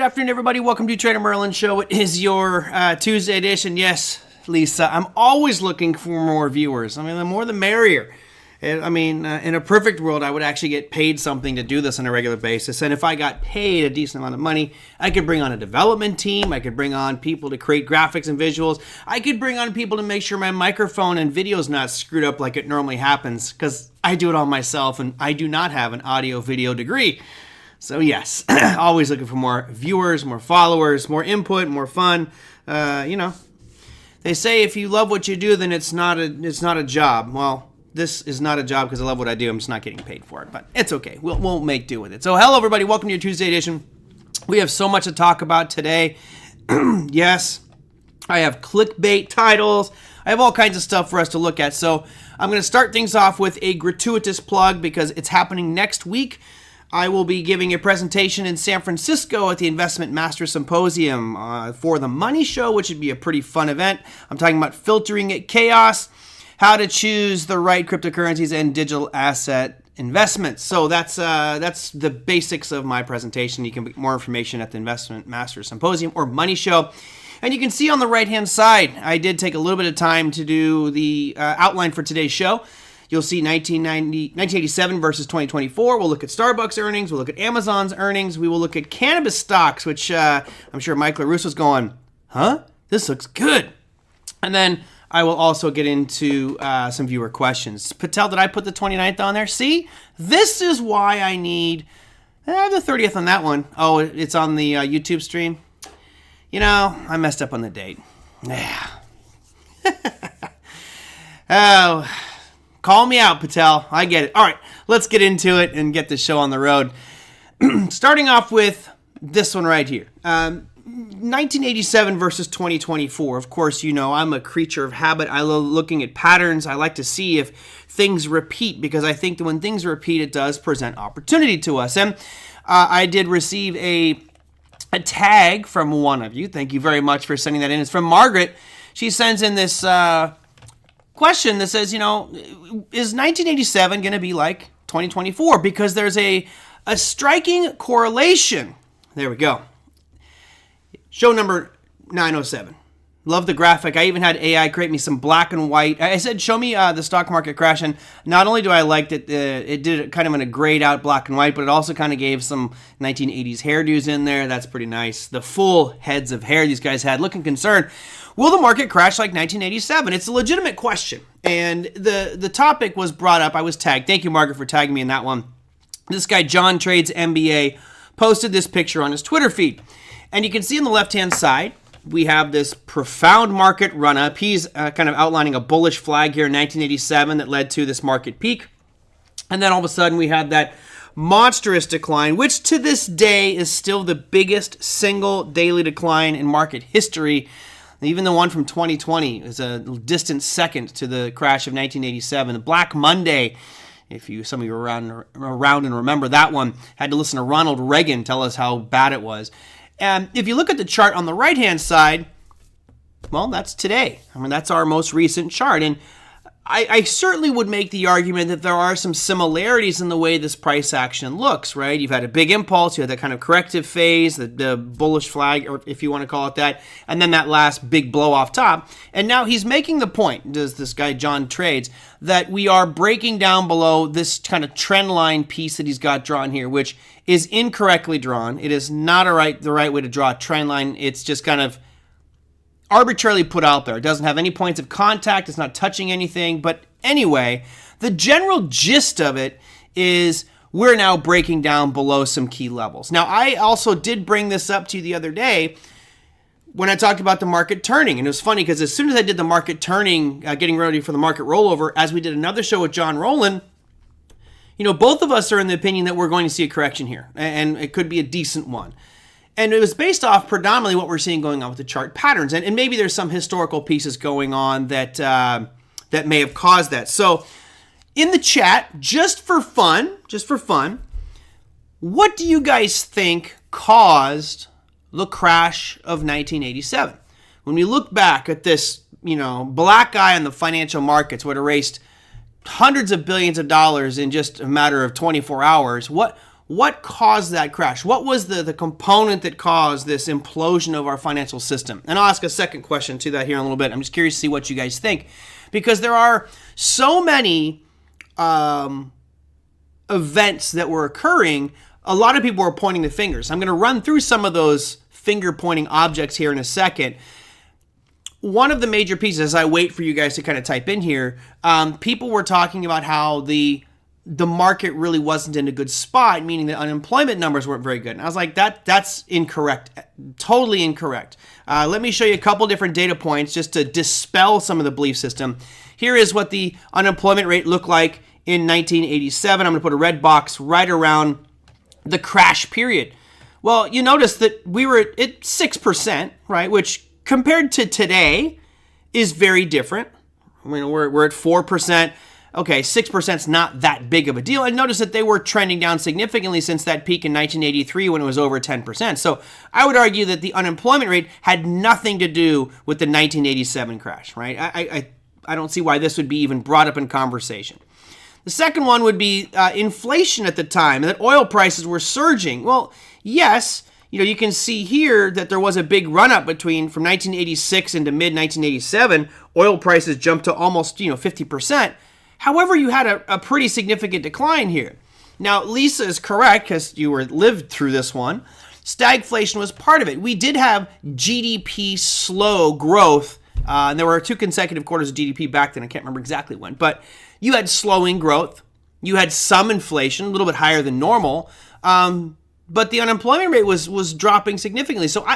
afternoon, everybody. Welcome to TraderMerlin Show. It is your Tuesday edition. Yes, Lisa, I'm always looking for more viewers. I mean, the more the merrier. In a perfect world, I would actually get paid something to do this on a regular basis. And if I got paid a decent amount of money, I could bring on a development team. I could bring on people to create graphics and visuals. I could bring on people to make sure my microphone and video is not screwed up like it normally happens, because I do it all myself and I do not have an audio video degree. So yes, always looking for more viewers, more followers, more input, more fun. They say if you love what you do, then it's not a job. Well, this is not a job because I love what I do. I'm just not getting paid for it, but it's okay. We'll make do with it. So hello, everybody. Welcome to your Tuesday edition. We have so much to talk about today. Yes, I have clickbait titles. I have all kinds of stuff for us to look at. So I'm going to start things off with a gratuitous plug because it's happening next week. I will be giving a presentation in San Francisco at the Investment Master Symposium for the Money Show, which would be a pretty fun event. I'm talking about filtering at chaos, how to choose the right cryptocurrencies and digital asset investments. So that's the basics of my presentation. You can get more information at the Investment Master Symposium or Money Show. And you can see on the right-hand side, I did take a little bit of time to do the outline for today's show. You'll see 1987 versus 2024. We'll look at StarBucks earnings. We'll look at Amazon's earnings. We will look at cannabis stocks, which I'm sure Mike LaRusso's going, huh? This looks good. And then I will also get into some viewer questions. Patel, did I put the 29th on there? See? This is why I need the 30th on that one. Oh, it's on the YouTube stream? You know, I messed up on the date. Yeah. Oh, call me out, Patel. I get it. All right, let's get into it and get the show on the road. Starting off with this one right here. 1987 versus 2024. Of course, you know, I'm a creature of habit. I love looking at patterns. I like to see if things repeat because I think that when things repeat, it does present opportunity to us. And I did receive a tag from one of you. Thank you very much for sending that in. It's from Margaret. She sends in this question that says, you know, is 1987 going to be like 2024? Because there's a striking correlation. There we go. Show number 907. Love the graphic. I even had AI create me some black and white. I said, show me the stock market crash. And not only do I like that it did it kind of in a grayed out black and white, but it also kind of gave some 1980s hairdos in there. That's pretty nice. The full heads of hair these guys had, looking concerned. Will the market crash like 1987? It's a legitimate question. And the topic was brought up. I was tagged. Thank you, Margaret, for tagging me in that one. This guy, John Trades MBA, posted this picture on his Twitter feed. And you can see on the left-hand side, we have this profound market run-up. He's kind of outlining a bullish flag here in 1987 that led to this market peak. And then all of a sudden, we had that monstrous decline, which to this day is still the biggest single daily decline in market history. Even the one from 2020 is a distant second to the crash of 1987. The Black Monday, if some of you were around and remember that one, had to listen to Ronald Reagan tell us how bad it was. And if you look at the chart on the right-hand side, well, that's today. I mean, that's our most recent chart. And I certainly would make the argument that there are some similarities in the way this price action looks, right? You've had a big impulse, you had that kind of corrective phase, the bullish flag, or if you want to call it that, and then that last big blow off top. And now he's making the point, does this guy John Trades, that we are breaking down below this kind of trend line piece that he's got drawn here, which is incorrectly drawn. It is not the right way to draw a trend line. It's just kind of arbitrarily put out there. It doesn't have any points of contact. It's not touching anything. But anyway, the general gist of it is we're now breaking down below some key levels. Now, I also did bring this up to you the other day when I talked about the market turning. And it was funny because as soon as I did the market turning, getting ready for the market rollover, as we did another show with John Rowland, you know, both of us are in the opinion that we're going to see a correction here. And it could be a decent one. And it was based off predominantly what we're seeing going on with the chart patterns. And maybe there's some historical pieces going on that may have caused that. So in the chat, just for fun, what do you guys think caused the crash of 1987? When we look back at this, you know, black eye on the financial markets would erased hundreds of billions of dollars in just a matter of 24 hours, what What caused that crash? What was the component that caused this implosion of our financial system? And I'll ask a second question to that here in a little bit. I'm just curious to see what you guys think, because there are so many events that were occurring. A lot of people were pointing the fingers. I'm going to run through some of those finger-pointing objects here in a second. One of the major pieces, as I wait for you guys to kind of type in here, people were talking about how the market really wasn't in a good spot, meaning the unemployment numbers weren't very good. And I was like, that's incorrect, totally incorrect. Let me show you a couple different data points just to dispel some of the belief system. Here is what the unemployment rate looked like in 1987. I'm going to put a red box right around the crash period. Well, you notice that we were at 6%, right, which compared to today is very different. I mean, we're at 4%. Okay, 6% is not that big of a deal. And notice that they were trending down significantly since that peak in 1983 when it was over 10%. So I would argue that the unemployment rate had nothing to do with the 1987 crash, right? I don't see why this would be even brought up in conversation. The second one would be inflation at the time, and that oil prices were surging. Well, yes, you can see here that there was a big run-up from 1986 into mid-1987. Oil prices jumped to almost 50%. However, you had a pretty significant decline here. Now, Lisa is correct because you lived through this one. Stagflation was part of it. We did have GDP slow growth, and there were 2 consecutive quarters of GDP back then. I can't remember exactly when, but you had slowing growth. You had some inflation, a little bit higher than normal, but the unemployment rate was dropping significantly. So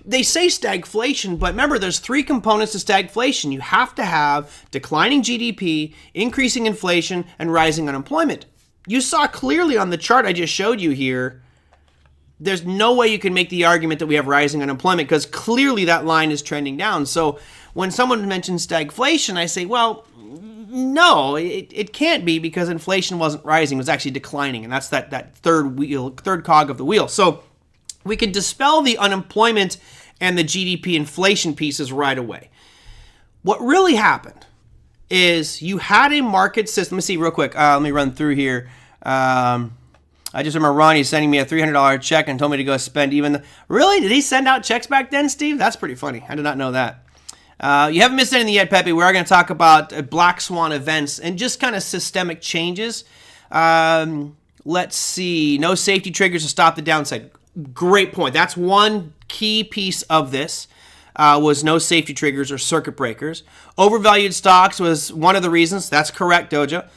they say stagflation, but remember, there's 3 components to stagflation. You have to have declining GDP, increasing inflation, and rising unemployment. You saw clearly on the chart I just showed you here, there's no way you can make the argument that we have rising unemployment because clearly that line is trending down. So when someone mentions stagflation, I say, well, no, it can't be because inflation wasn't rising, it was actually declining, and that's that third cog of the wheel. So we can dispel the unemployment and the GDP inflation pieces right away. What really happened is you had a market system. Let me see real quick. Let me run through here. I just remember Ronnie sending me a $300 check and told me to go spend Really? Did he send out checks back then, Steve? That's pretty funny. I did not know that. You haven't missed anything yet, Pepe. We are going to talk about black swan events and just kind of systemic changes. Let's see. No safety triggers to stop the downside. Great point. That's one key piece of this, was no safety triggers or circuit breakers. Overvalued stocks was one of the reasons. That's correct, Doja.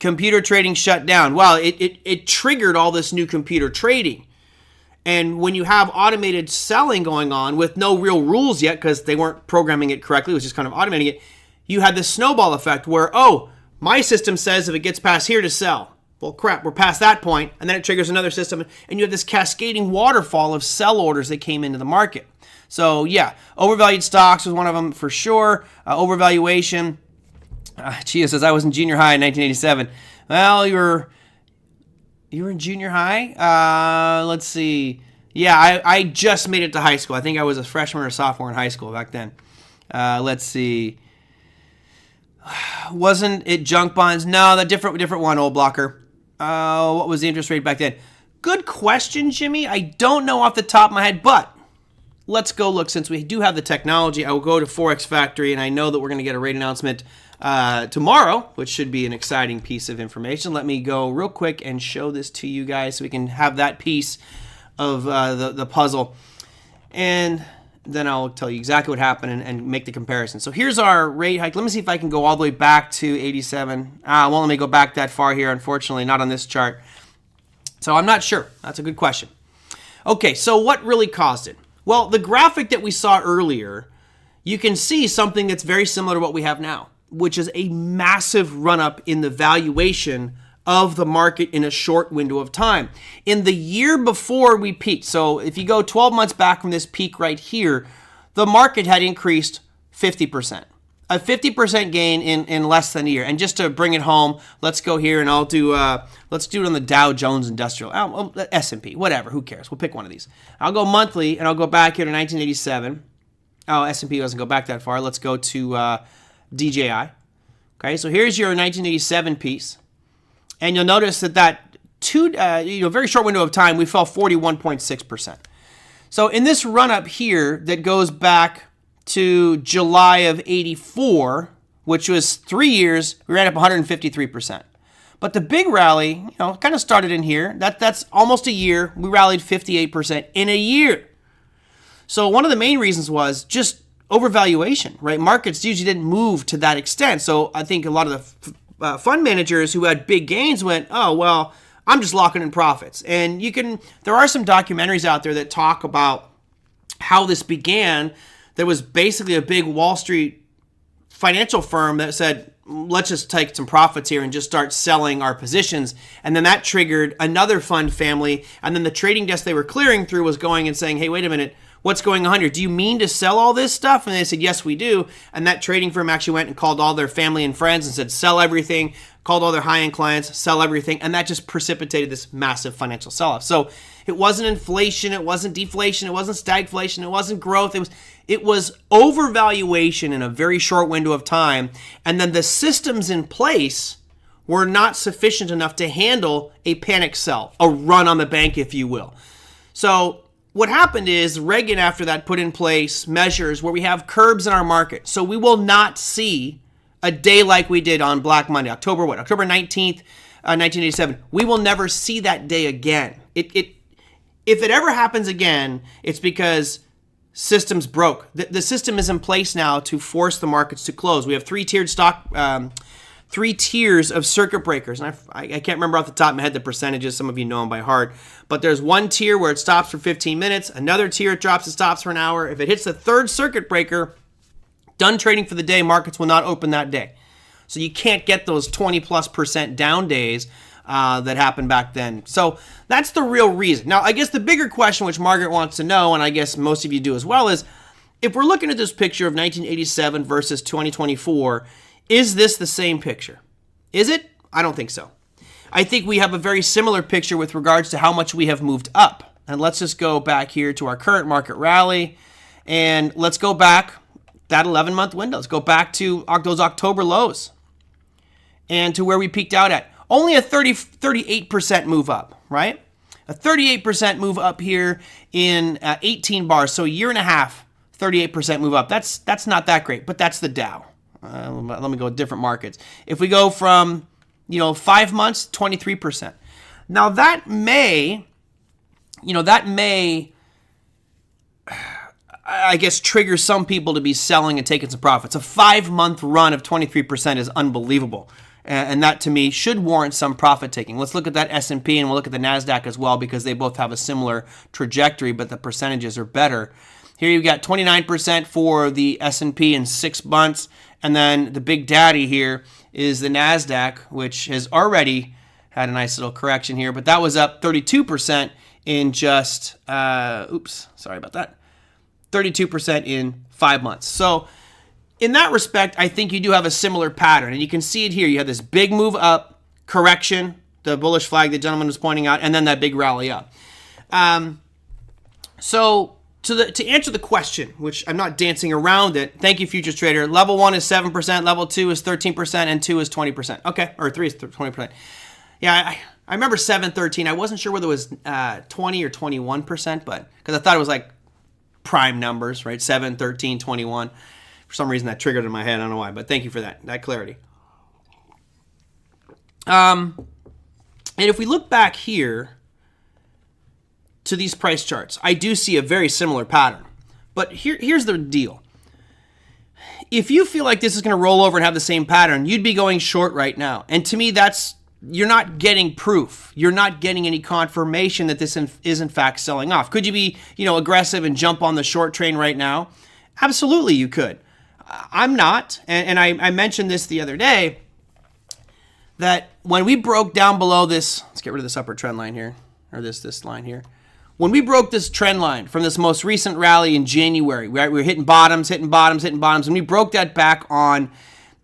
Computer trading shut down. Well, it triggered all this new computer trading. And when you have automated selling going on with no real rules yet because they weren't programming it correctly, it was just kind of automating it, you had this snowball effect where, my system says if it gets past here to sell. Well, crap, we're past that point, and then it triggers another system, and you have this cascading waterfall of sell orders that came into the market. So, yeah, overvalued stocks was one of them for sure. Overvaluation. Chia says, I was in junior high in 1987. Well, you were in junior high? Let's see. Yeah, I just made it to high school. I think I was a freshman or sophomore in high school back then. Let's see. Wasn't it junk bonds? No, the different one, old blocker. What was the interest rate back then? Good question, Jimmy. I don't know off the top of my head, but let's go look. Since we do have the technology, I will go to Forex Factory, and I know that we're going to get a rate announcement tomorrow, which should be an exciting piece of information. Let me go real quick and show this to you guys so we can have that piece of the puzzle. And then I'll tell you exactly what happened and make the comparison. So here's our rate hike. Let me see if I can go all the way back to 87. Won't let me go back that far here, unfortunately, not on this chart. So I'm not sure. That's a good question. Okay, so what really caused it? Well, the graphic that we saw earlier, you can see something that's very similar to what we have now, which is a massive run-up in the valuation of the market in a short window of time. In the year before we peaked, so if you go 12 months back from this peak right here, the market had increased 50%. A 50% gain in less than a year. And just to bring it home, let's go here and let's do it on the Dow Jones Industrial, S&P, whatever, who cares? We'll pick one of these. I'll go monthly and I'll go back here to 1987. Oh, S&P doesn't go back that far. Let's go to DJI. Okay, so here's your 1987 piece. And you'll notice that very short window of time, we fell 41.6%. So in this run up here that goes back to July of 84, which was 3 years, we ran up 153%. But the big rally, kind of started in here. That's almost a year. We rallied 58% in a year. So one of the main reasons was just overvaluation, right? Markets usually didn't move to that extent. So I think a lot of the fund managers who had big gains went, oh, well, I'm just locking in profits. And there are some documentaries out there that talk about how this began. There was basically a big Wall Street financial firm that said, let's just take some profits here and just start selling our positions. And then that triggered another fund family. And then the trading desk they were clearing through was going and saying, hey, wait a minute, what's going on here? Do you mean to sell all this stuff? And they said, yes, we do. And that trading firm actually went and called all their family and friends and said, sell everything, called all their high-end clients, sell everything. And that just precipitated this massive financial sell-off. So it wasn't inflation, it wasn't deflation, it wasn't stagflation, it wasn't growth. It was overvaluation in a very short window of time. And then the systems in place were not sufficient enough to handle a panic sell, a run on the bank, if you will. So what happened is Reagan, after that, put in place measures where we have curbs in our market. So we will not see a day like we did on Black Monday, October 19th, 1987. We will never see that day again. If it ever happens again, it's because systems broke. The system is in place now to force the markets to close. We have three tiers of circuit breakers. And I can't remember off the top of my head the percentages. Some of you know them by heart. But there's one tier where it stops for 15 minutes. Another tier it drops and stops for an hour. If it hits the third circuit breaker, done trading for the day, markets will not open that day. So you can't get those 20+% down days that happened back then. So that's the real reason. Now, I guess the bigger question, which Margaret wants to know, and I guess most of you do as well, is if we're looking at this picture of 1987 versus 2024, is this the same picture? Is it? I don't think so. I think we have a very similar picture with regards to how much we have moved up. And let's just go back here to our current market rally. And let's go back that 11-month window. Let's go back to those October lows and to where we peaked out at. Only a 38% move up, right? A 38% move up here in 18 bars. So a year and a half, 38% move up. That's not that great, but that's the Dow. Let me go with different markets. If we go from 5 months, 23%. Now that may, I guess, trigger some people to be selling and taking some profits. A 5-month run of 23% is unbelievable. And that, to me, should warrant some profit taking. Let's look at that S&P and we'll look at the NASDAQ as well because they both have a similar trajectory, but the percentages are better. Here you've got 29% for the S&P in 6 months. And then the big daddy here is the NASDAQ, which has already had a nice little correction here. But that was up 32% in just, sorry about that, 32% in 5 months. So in that respect, I think you do have a similar pattern. And you can see it here. You have this big move up, correction, the bullish flag the gentleman was pointing out, and then that big rally up. So to answer the question, which I'm not dancing around it, thank you, Futures Trader. Level 1 is 7%, level 2 is 13%, and 2 is 20%. Okay, or 3 is 20%. Yeah, I remember 7, 13. I wasn't sure whether it was 20 or 21%, but because I thought it was like prime numbers, right? 7, 13, 21. For some reason that triggered in my head. I don't know why, but thank you for that clarity. And if we look back here to these price charts, I do see a very similar pattern. But here's the deal. If you feel like this is going to roll over and have the same pattern, you'd be going short right now. And to me, you're not getting proof. You're not getting any confirmation that this is in fact selling off. Could you be, aggressive and jump on the short train right now? Absolutely, you could. I'm not, and I mentioned this the other day, that when we broke down below this, let's get rid of this upper trend line here, or this line here. When we broke this trend line from this most recent rally in January, right, we were hitting bottoms, and we broke that back on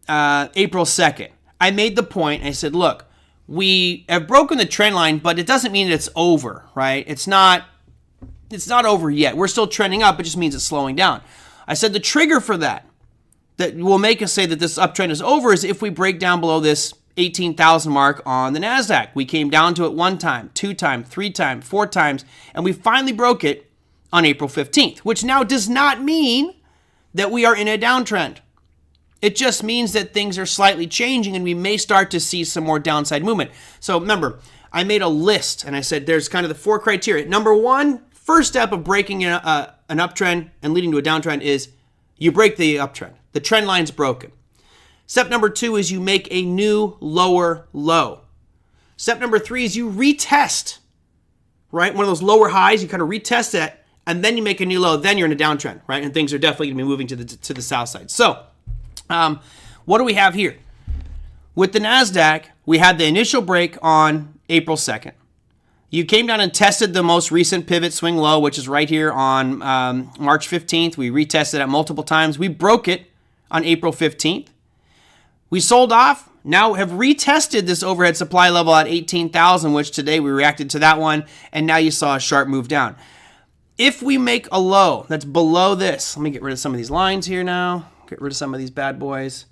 April 2nd. I made the point, I said, look, we have broken the trend line, but it doesn't mean it's over, right? It's not over yet. We're still trending up, it just means it's slowing down. I said the trigger for that will make us say that this uptrend is over is if we break down below this 18,000 mark on the NASDAQ. We came down to it 1 time, 2 times, 3 times, 4 times, and we finally broke it on April 15th, which now does not mean that we are in a downtrend. It just means that things are slightly changing and we may start to see some more downside movement. So remember, I made a list and I said there's kind of the 4 criteria. Number 1, first step of breaking an uptrend and leading to a downtrend is you break the uptrend. The trend line's broken. Step number 2 is you make a new lower low. Step number 3 is you retest, right? One of those lower highs, you kind of retest that, and then you make a new low. Then you're in a downtrend, right? And things are definitely going to be moving to the south side. So what do we have here? With the NASDAQ, we had the initial break on April 2nd. You came down and tested the most recent pivot swing low, which is right here on March 15th. We retested it multiple times. We broke it on April 15th. We sold off, now have retested this overhead supply level at 18,000, which today we reacted to that one, and now you saw a sharp move down. If we make a low that's below this, let me get rid of some of these lines here now, get rid of some of these bad boys.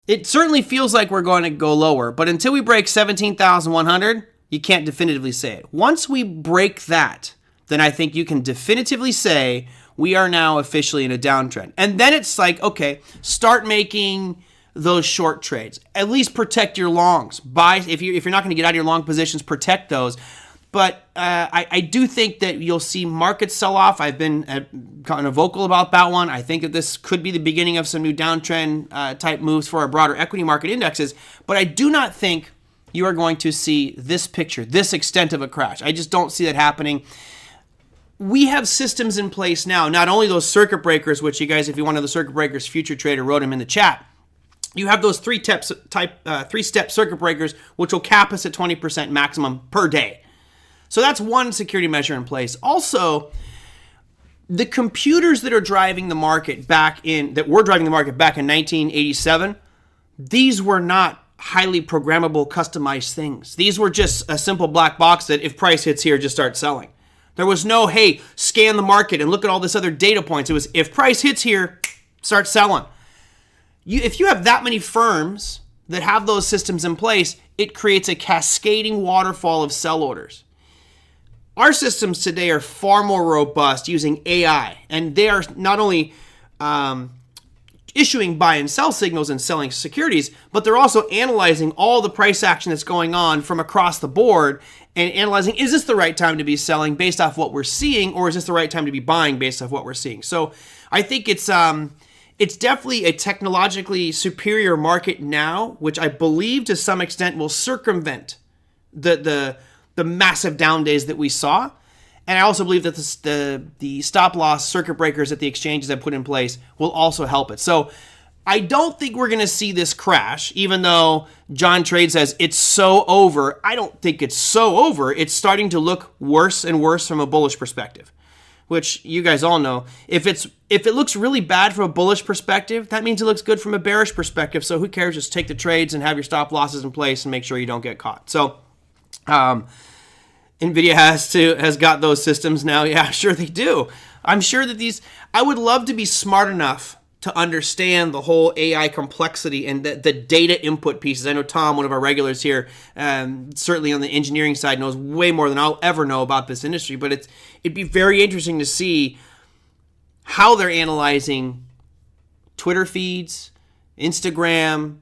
It certainly feels like we're going to go lower, but until we break 17,100, you can't definitively say it. Once we break that, then I think you can definitively say we are now officially in a downtrend. And then it's like, okay, start making those short trades. At least protect your longs. Buy if you're not going to get out of your long positions, protect those. But I do think that you'll see markets sell off. I've been kind of vocal about that one. I think that this could be the beginning of some new downtrend type moves for our broader equity market indexes. But I do not think you are going to see this picture, this extent of a crash. I just don't see that happening. We have systems in place now, not only those circuit breakers, which you guys, if you want to the circuit breakers, Future Trader wrote them in the chat. You have those three-step circuit breakers, which will cap us at 20% maximum per day. So that's one security measure in place. Also, the computers that are driving the market that were driving the market back in 1987, these were not highly programmable, customized things. These were just a simple black box that if price hits here, just start selling. There was no, hey, scan the market and look at all this other data points. It was, if price hits here, start selling. If you have that many firms that have those systems in place, it creates a cascading waterfall of sell orders. Our systems today are far more robust using AI, and they are not only issuing buy and sell signals and selling securities, but they're also analyzing all the price action that's going on from across the board and analyzing, is this the right time to be selling based off what we're seeing, or is this the right time to be buying based off what we're seeing? So I think it's definitely a technologically superior market now, which I believe to some extent will circumvent the massive down days that we saw. And I also believe that the stop loss circuit breakers that the exchanges have put in place will also help it. So I don't think we're going to see this crash, even though John Trade says it's so over. I don't think it's so over. It's starting to look worse and worse from a bullish perspective, which you guys all know. If it looks really bad from a bullish perspective, that means it looks good from a bearish perspective. So who cares? Just take the trades and have your stop losses in place and make sure you don't get caught. So NVIDIA has got those systems now. Yeah, sure they do. I'm sure that I would love to be smart enough to understand the whole AI complexity and the data input pieces. I know Tom, one of our regulars here, certainly on the engineering side, knows way more than I'll ever know about this industry. But it'd be very interesting to see how they're analyzing Twitter feeds, Instagram,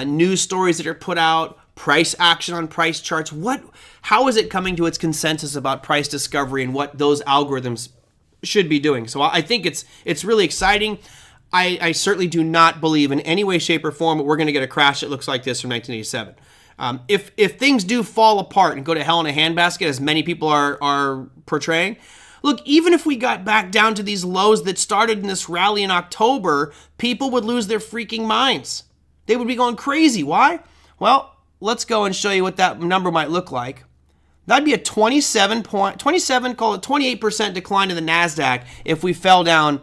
news stories that are put out, price action on price charts. How is it coming to its consensus about price discovery and what those algorithms should be doing? So I think it's really exciting. I certainly do not believe in any way, shape, or form that we're going to get a crash that looks like this from 1987. If things do fall apart and go to hell in a handbasket, as many people are portraying, look, even if we got back down to these lows that started in this rally in October, people would lose their freaking minds. They would be going crazy. Why? Well, let's go and show you what that number might look like. That'd be a 27, call it 28% decline in the NASDAQ if we fell down.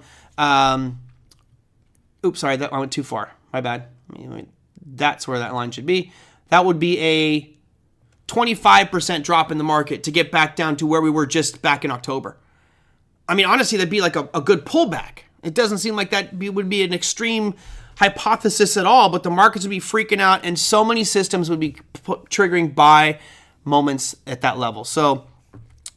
Oops, sorry, that went too far. My bad. That's where that line should be. That would be a 25% drop in the market to get back down to where we were just back in October. I mean, honestly, that'd be like a good pullback. It doesn't seem like that would be an extreme hypothesis at all, but the markets would be freaking out and so many systems would be triggering buy moments at that level. So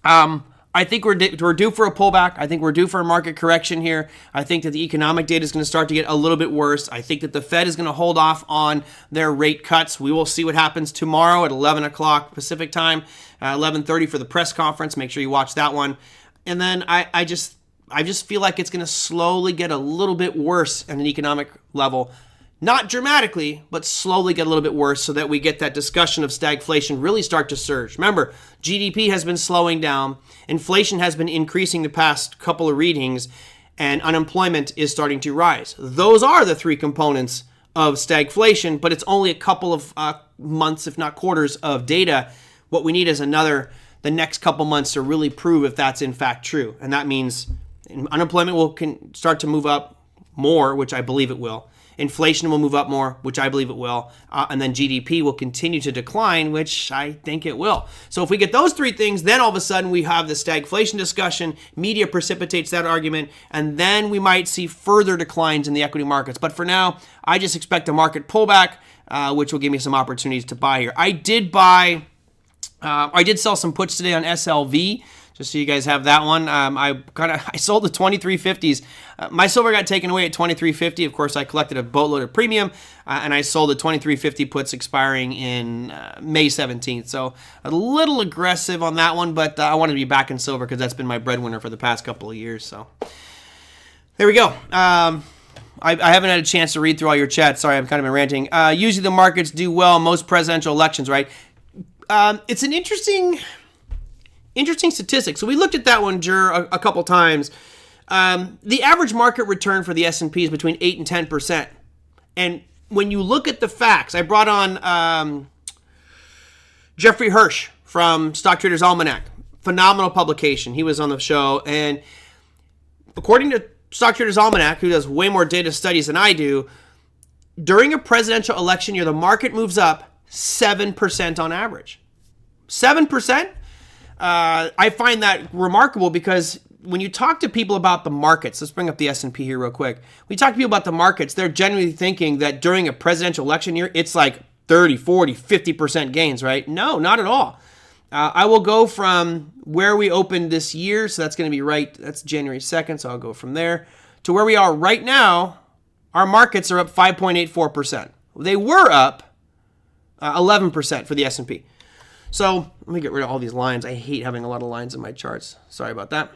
I think we're due for a pullback. I think we're due for a market correction here. I think that the economic data is going to start to get a little bit worse. I think that the Fed is going to hold off on their rate cuts. We will see what happens tomorrow at 11 o'clock Pacific time, 11:30 for the press conference. Make sure you watch that one. And then I just feel like it's going to slowly get a little bit worse at an economic level. Not dramatically, but slowly get a little bit worse so that we get that discussion of stagflation really start to surge. Remember, GDP has been slowing down, inflation has been increasing the past couple of readings, and unemployment is starting to rise. Those are the three components of stagflation, but it's only a couple of months, if not quarters, of data. What we need is the next couple months to really prove if that's in fact true. And that means unemployment will start to move up more, which I believe it will. Inflation will move up more, which I believe it will. And then GDP will continue to decline, which I think it will. So if we get those three things, then all of a sudden we have the stagflation discussion. Media precipitates that argument. And then we might see further declines in the equity markets. But for now, I just expect a market pullback, which will give me some opportunities to buy here. I did sell some puts today on SLV. Just so you guys have that one. I sold the 2350s. My silver got taken away at 2350. Of course, I collected a boatload of premium, and I sold the 2350 puts expiring in May 17th. So a little aggressive on that one, but I wanted to be back in silver because that's been my breadwinner for the past couple of years. So there we go. I haven't had a chance to read through all your chats. Sorry, I've kind of been ranting. Usually the markets do well in most presidential elections, right? It's an interesting statistic. So we looked at that one, Jur, a couple times. The average market return for the S&P is between 8 and 10%. And when you look at the facts, I brought on Jeffrey Hirsch from Stock Traders Almanac. Phenomenal publication. He was on the show. And according to Stock Traders Almanac, who does way more data studies than I do, during a presidential election year, the market moves up 7% on average. 7%? I find that remarkable because when you talk to people about the markets, let's bring up the S&P here real quick. When you talk to people about the markets, they're generally thinking that during a presidential election year, it's like 30, 40, 50% gains, right? No, not at all. I will go from where we opened this year, so that's going to be that's January 2nd, so I'll go from there, to where we are right now. Our markets are up 5.84%. They were up 11% for the S&P. So let me get rid of all these lines. I hate having a lot of lines in my charts. Sorry about that.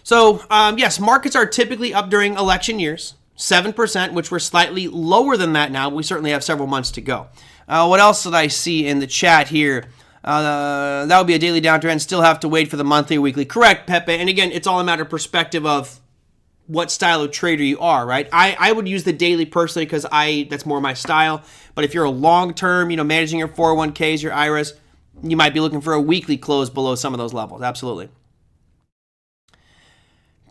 So yes, markets are typically up during election years, 7%, which we're slightly lower than that now. We certainly have several months to go. What else did I see in the chat here? That would be a daily downtrend. Still have to wait for the monthly or weekly. Correct, Pepe. And again, it's all a matter of perspective of what style of trader you are, right? I would use the daily personally because that's more my style. But if you're a long-term, managing your 401ks, your IRAs, you might be looking for a weekly close below some of those levels. Absolutely.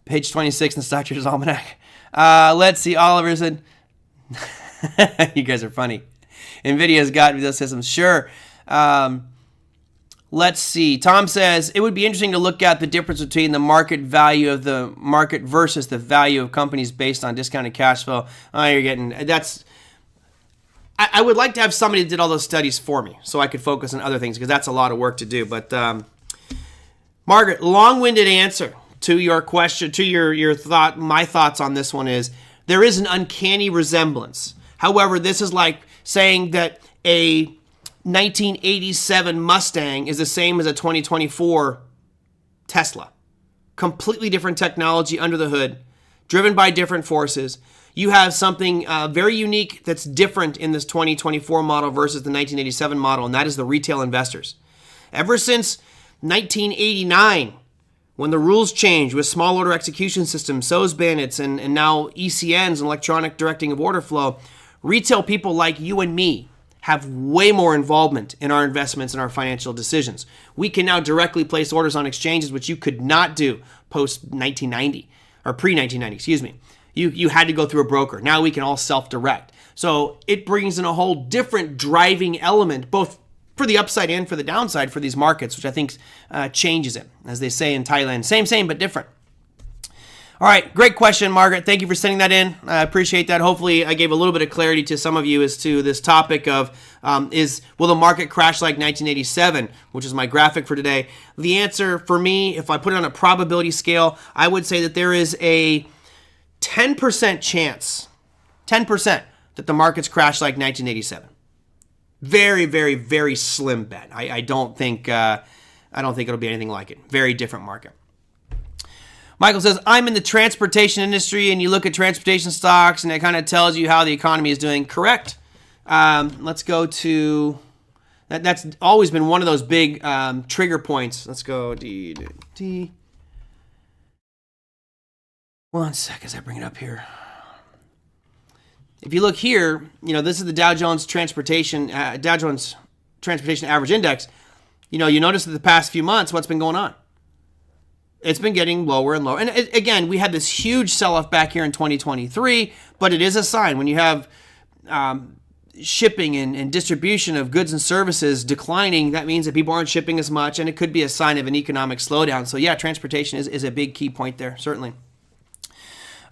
Page 26 in the Stock Traders Almanac. Let's see. Oliver said, you guys are funny. NVIDIA's got those systems. Sure. Let's see. Tom says, it would be interesting to look at the difference between the market value of the market versus the value of companies based on discounted cash flow. I would like to have somebody that did all those studies for me so I could focus on other things because that's a lot of work to do. But Margaret, long-winded answer to your question, to your thought. My thoughts on this one is there is an uncanny resemblance. However, this is like saying that a 1987 Mustang is the same as a 2024 Tesla. Completely different technology under the hood, driven by different forces. You have something very unique that's different in this 2024 model versus the 1987 model, and that is the retail investors. Ever since 1989, when the rules changed with small order execution systems, SOS bandits, and now ECNs and electronic directing of order flow, retail people like you and me have way more involvement in our investments and our financial decisions. We can now directly place orders on exchanges, which you could not do post-1990, or pre-1990, excuse me. You had to go through a broker. Now we can all self-direct. So it brings in a whole different driving element, both for the upside and for the downside for these markets, which I think changes it. As they say in Thailand, same, but different. All right, great question, Margaret. Thank you for sending that in. I appreciate that. Hopefully, I gave a little bit of clarity to some of you as to this topic of will the market crash like 1987, which is my graphic for today. The answer for me, if I put it on a probability scale, I would say that there is a 10% chance, 10%, that the markets crash like 1987. Very, very, very slim bet. I don't think it'll be anything like it. Very different market. Michael says, I'm in the transportation industry, and you look at transportation stocks, and it kind of tells you how the economy is doing. Correct. Let's go to, that's always been one of those big trigger points. Let's go D. One sec as I bring it up here. If you look here, this is the Dow Jones Transportation Average Index. You notice that the past few months, what's been going on? It's been getting lower and lower. And again, we had this huge sell-off back here in 2023, but it is a sign when you have shipping and distribution of goods and services declining, that means that people aren't shipping as much, and it could be a sign of an economic slowdown. So yeah, transportation is a big key point there, certainly.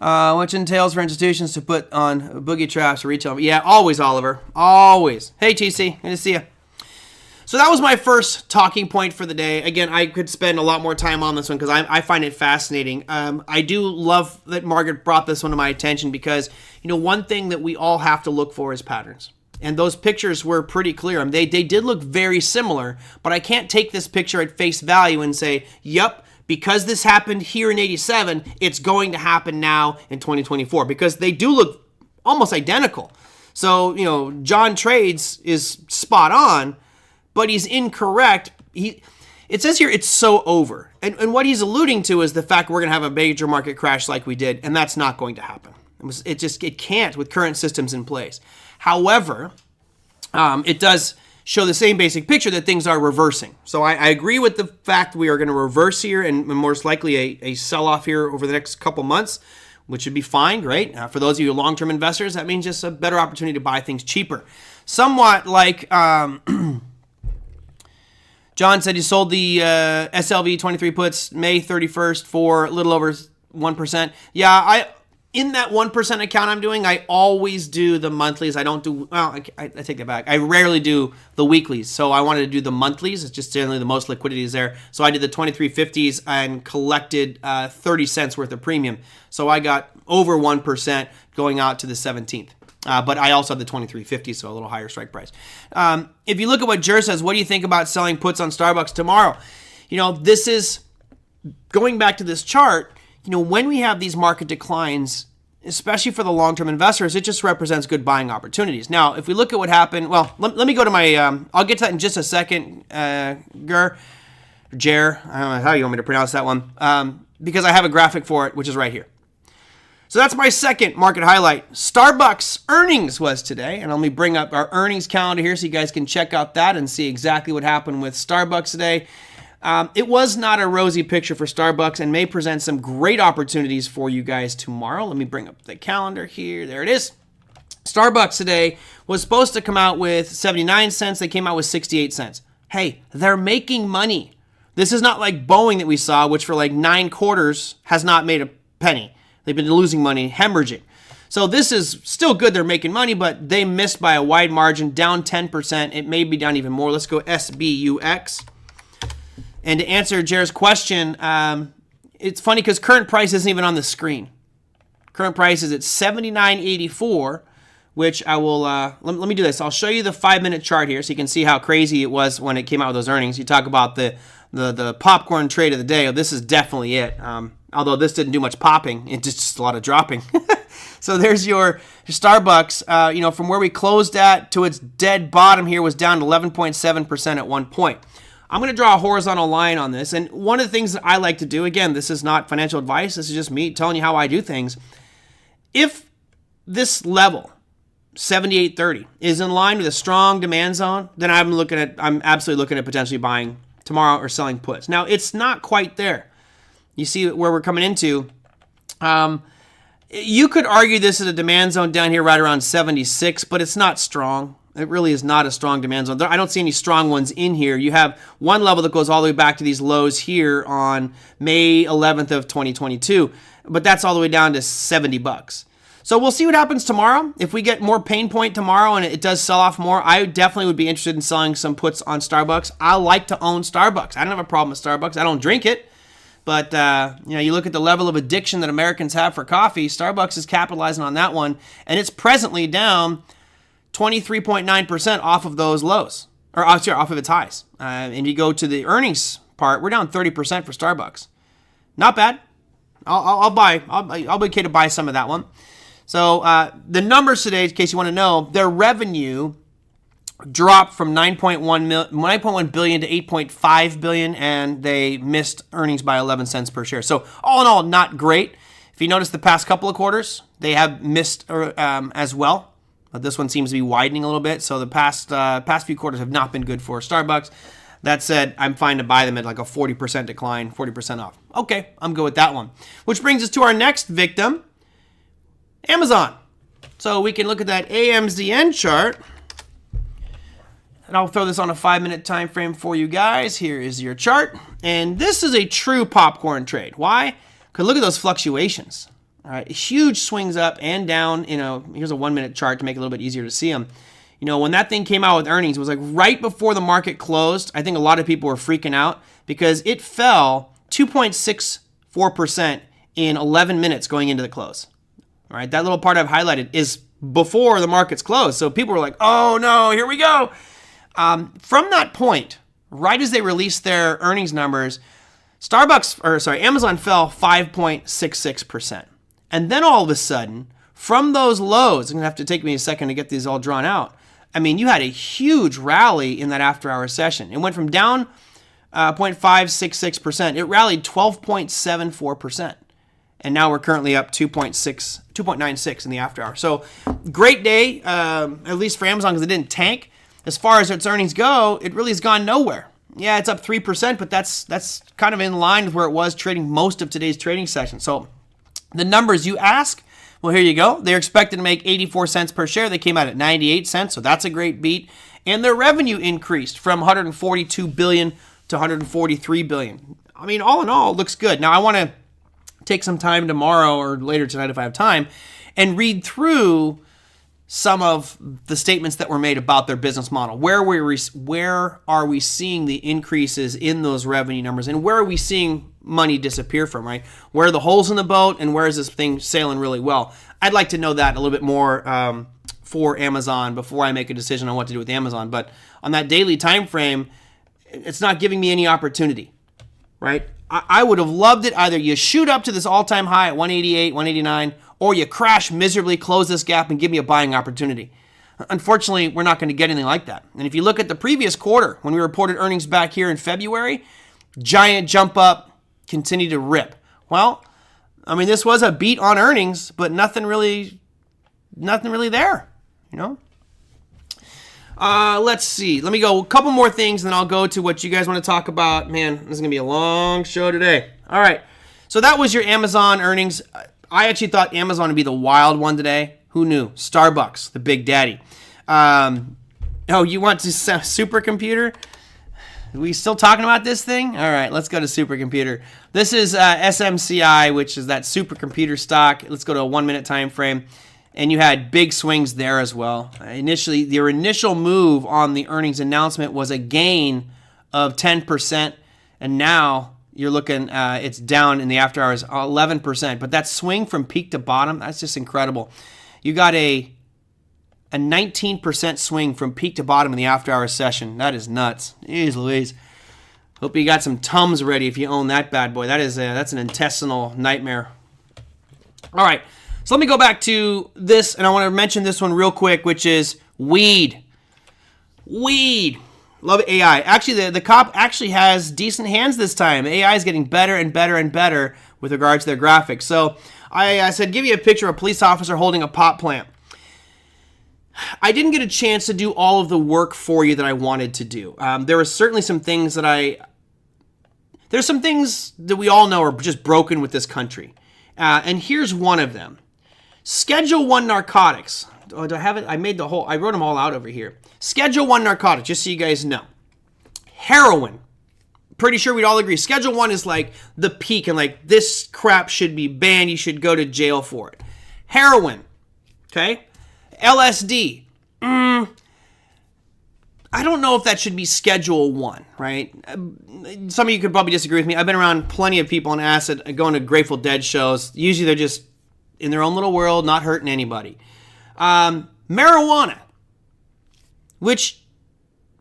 Which entails for institutions to put on boogie traps or retail. Yeah, always, Oliver. Always. Hey, TC. Good to see you. So that was my first talking point for the day. Again, I could spend a lot more time on this one because I find it fascinating. I do love that Margaret brought this one to my attention because, one thing that we all have to look for is patterns. And those pictures were pretty clear. They did look very similar, but I can't take this picture at face value and say, yep, because this happened here in 87, it's going to happen now in 2024 because they do look almost identical. So, John Trades is spot on, but he's incorrect. It says here it's so over. And what he's alluding to is the fact we're going to have a major market crash like we did, and that's not going to happen. It can't with current systems in place. However, it does show the same basic picture that things are reversing. So I agree with the fact we are going to reverse here and most likely a sell-off here over the next couple months, which would be fine, great. For those of you long-term investors, that means just a better opportunity to buy things cheaper. Somewhat like John said he sold the SLV 23 puts May 31st for a little over 1%. Yeah, in that 1% account I'm doing, I always do the monthlies. I don't do, I take that back. I rarely do the weeklies. So I wanted to do the monthlies. It's just generally the most liquidity is there. So I did the 2350s and collected 30 cents worth of premium. So I got over 1% going out to the 17th. But I also have the 2350, so a little higher strike price. If you look at what Jer says, what do you think about selling puts on Starbucks tomorrow? This is going back to this chart. When we have these market declines, especially for the long-term investors, it just represents good buying opportunities. Now, if we look at what happened, well, let me go to my, I'll get to that in just a second, Jer, I don't know how you want me to pronounce that one, because I have a graphic for it, which is right here. So that's my second market highlight. Starbucks earnings was today, and let me bring up our earnings calendar here so you guys can check out that and see exactly what happened with Starbucks today. It was not a rosy picture for Starbucks and may present some great opportunities for you guys tomorrow. Let me bring up the calendar here. There it is. Starbucks today was supposed to come out with 79 cents. They came out with 68 cents. Hey, they're making money. This is not like Boeing that we saw, which for like 9 quarters has not made a penny. They've been losing money, hemorrhaging. So this is still good. They're making money, but they missed by a wide margin, down 10%. It may be down even more. Let's go SBUX. And to answer Jared's question, it's funny because current price isn't even on the screen. Current price is at $79.84, which I will, let me do this. I'll show you the 5-minute chart here so you can see how crazy it was when it came out with those earnings. You talk about the popcorn trade of the day. This is definitely it. Although this didn't do much popping, it just a lot of dropping. So there's your Starbucks. From where we closed at to its dead bottom here was down to 11.7% at one point. I'm going to draw a horizontal line on this. And one of the things that I like to do, again, this is not financial advice. This is just me telling you how I do things. If this level, 78.30, is in line with a strong demand zone, then I'm absolutely looking at potentially buying tomorrow or selling puts. Now, it's not quite there. You see where we're coming into. You could argue this is a demand zone down here right around 76, but it's not strong. It really is not a strong demand zone. I don't see any strong ones in here. You have one level that goes all the way back to these lows here on May 11th of 2022. but that's all the way down to $70. So we'll see what happens tomorrow. If we get more pain point tomorrow and it does sell off more, I definitely would be interested in selling some puts on Starbucks. I like to own Starbucks. I don't have a problem with Starbucks. I don't drink it. But, you look at the level of addiction that Americans have for coffee, Starbucks is capitalizing on that one, and it's presently down 23.9% off of those lows, or off of its highs. And you go to the earnings part, we're down 30% for Starbucks. Not bad. I'll be okay to buy some of that one. So the numbers today, in case you want to know, their revenue dropped from 9.1 billion to 8.5 billion, and they missed earnings by 11 cents per share. So all in all, not great. If you notice the past couple of quarters, they have missed as well. But this one seems to be widening a little bit. So the past few quarters have not been good for Starbucks. That said, I'm fine to buy them at like a 40% decline, 40% off. Okay, I'm good with that one. Which brings us to our next victim, Amazon. So we can look at that AMZN chart. And I'll throw this on a 5-minute time frame for you guys. Here is your chart. And this is a true popcorn trade. Why? Because look at those fluctuations. All right, huge swings up and down. Here's a 1-minute chart to make it a little bit easier to see them. When that thing came out with earnings, it was like right before the market closed. I think a lot of people were freaking out because it fell 2.64% in 11 minutes going into the close. All right, that little part I've highlighted is before the market's closed. So people were like, oh no, here we go. From that point, right as they released their earnings numbers, Amazon fell 5.66%. And then all of a sudden, from those lows, it's going to have to take me a second to get these all drawn out. I mean, you had a huge rally in that after-hour session. It went from down 0.566%. It rallied 12.74%. And now we're currently up 2.96 in the after-hour. So great day, at least for Amazon, because it didn't tank. As far as its earnings go, it really has gone nowhere. Yeah, it's up 3%, but that's kind of in line with where it was trading most of today's trading session. So the numbers you ask, well, here you go. They're expected to make 84 cents per share. They came out at 98 cents, so that's a great beat. And their revenue increased from 142 billion to 143 billion. I mean, all in all, it looks good. Now, I want to take some time tomorrow or later tonight if I have time and read through some of the statements that were made about their business model. Where are we seeing the increases in those revenue numbers, and where are we seeing money disappear from, right? Where are the holes in the boat, and where is this thing sailing really well? I'd like to know that a little bit more for Amazon before I make a decision on what to do with Amazon. But on that daily time frame, it's not giving me any opportunity, right? I would have loved it. Either you shoot up to this all-time high at 188, 189, or you crash miserably, close this gap, and give me a buying opportunity. Unfortunately, we're not going to get anything like that. And if you look at the previous quarter, when we reported earnings back here in February, giant jump up, continue to rip. Well, I mean, this was a beat on earnings, but nothing really there, Let's see. Let me go a couple more things, and then I'll go to what you guys want to talk about. Man, this is going to be a long show today. All right. So that was your Amazon earnings. I actually thought Amazon would be the wild one today. Who knew? Starbucks, the big daddy. You want to supercomputer? Are we still talking about this thing? All right, let's go to supercomputer. This is SMCI, which is that supercomputer stock. Let's go to a 1-minute time frame. And you had big swings there as well. Initially, their initial move on the earnings announcement was a gain of 10%, and now you're looking, it's down in the after hours 11%. But that swing from peak to bottom, that's just incredible. You got a 19% swing from peak to bottom in the after hours session. That is nuts. Jeez Louise. Hope you got some Tums ready if you own that bad boy. That's an intestinal nightmare. All right. So let me go back to this, and I want to mention this one real quick, which is weed. Weed. Love AI. Actually, the cop actually has decent hands this time. AI is getting better and better and better with regards to their graphics. So I said, give you a picture of a police officer holding a pot plant. I didn't get a chance to do all of the work for you that I wanted to do. There were certainly some things there's some things that we all know are just broken with this country. And here's one of them. Schedule 1 narcotics. Oh, do I have it? I wrote them all out over here. Schedule 1 narcotics, just so you guys know. Heroin, pretty sure we'd all agree. Schedule 1 is like the peak, and like this crap should be banned. You should go to jail for it. Heroin, okay? LSD. I don't know if that should be Schedule 1, right? Some of you could probably disagree with me. I've been around plenty of people on acid going to Grateful Dead shows. Usually they're just in their own little world, not hurting anybody. Marijuana, which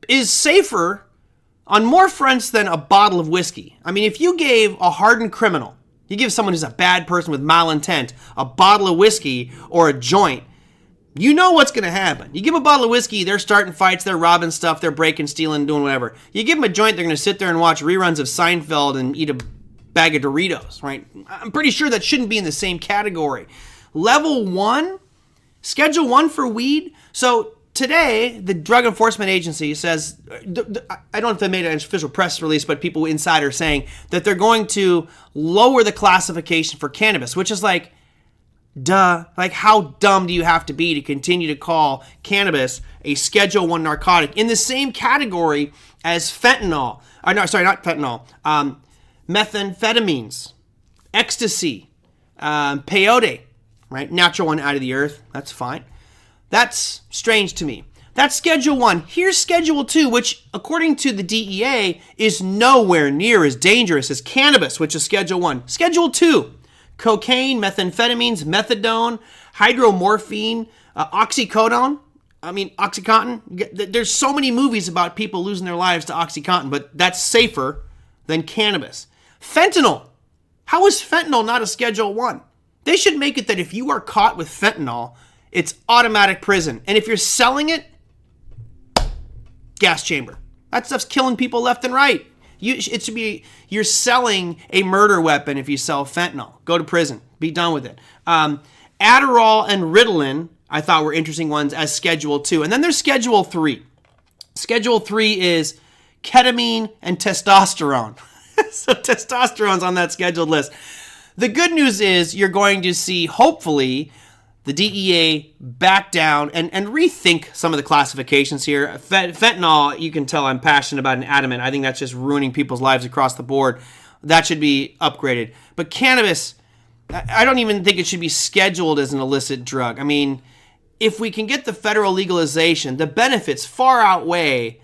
is safer on more fronts than a bottle of whiskey. I mean, if you gave a hardened criminal, you give someone who's a bad person with malintent a bottle of whiskey or a joint, you know what's going to happen. You give them a bottle of whiskey, they're starting fights, they're robbing stuff, they're breaking, stealing, doing whatever. You give them a joint, they're going to sit there and watch reruns of Seinfeld and eat a bag of Doritos, right? I'm pretty sure that shouldn't be in the same category. Level 1, Schedule 1 for weed. So today, the Drug Enforcement Agency says, I don't know if they made an official press release, but people inside are saying that they're going to lower the classification for cannabis, which is like, duh. Like, how dumb do you have to be to continue to call cannabis a Schedule 1 narcotic in the same category as fentanyl? No, sorry, not fentanyl. Methamphetamines, ecstasy, peyote, right? Natural one out of the earth. That's fine. That's strange to me. That's Schedule 1. Here's Schedule 2, which, according to the DEA, is nowhere near as dangerous as cannabis, which is Schedule 1. Schedule 2. Cocaine, methamphetamines, methadone, hydromorphine, oxycodone. Oxycontin. There's so many movies about people losing their lives to Oxycontin, but that's safer than cannabis. Fentanyl. How is fentanyl not a Schedule 1? They should make it that if you are caught with fentanyl, it's automatic prison. And if you're selling it, gas chamber. That stuff's killing people left and right. It should be, you're selling a murder weapon if you sell fentanyl. Go to prison. Be done with it. Adderall and Ritalin, I thought were interesting ones as Schedule 2. And then there's Schedule 3. Schedule 3 is ketamine and testosterone. So testosterone's on that scheduled list. The good news is you're going to see, hopefully, the DEA back down and rethink some of the classifications here. Fentanyl, you can tell I'm passionate about and adamant. I think that's just ruining people's lives across the board. That should be upgraded. But cannabis, I don't even think it should be scheduled as an illicit drug. I mean, if we can get the federal legalization, the benefits far outweigh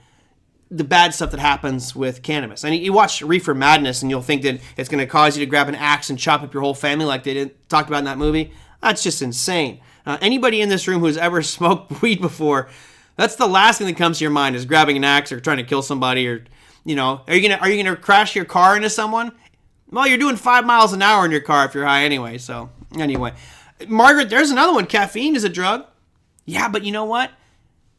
the bad stuff that happens with cannabis. And you watch Reefer Madness and you'll think that it's going to cause you to grab an axe and chop up your whole family like they talked about in that movie. That's just insane. Anybody in this room who's ever smoked weed before, that's the last thing that comes to your mind is grabbing an axe or trying to kill somebody, or, are you gonna crash your car into someone? Well, you're doing 5 miles an hour in your car if you're high anyway. So anyway, Margaret, there's another one. Caffeine is a drug. Yeah, but you know what?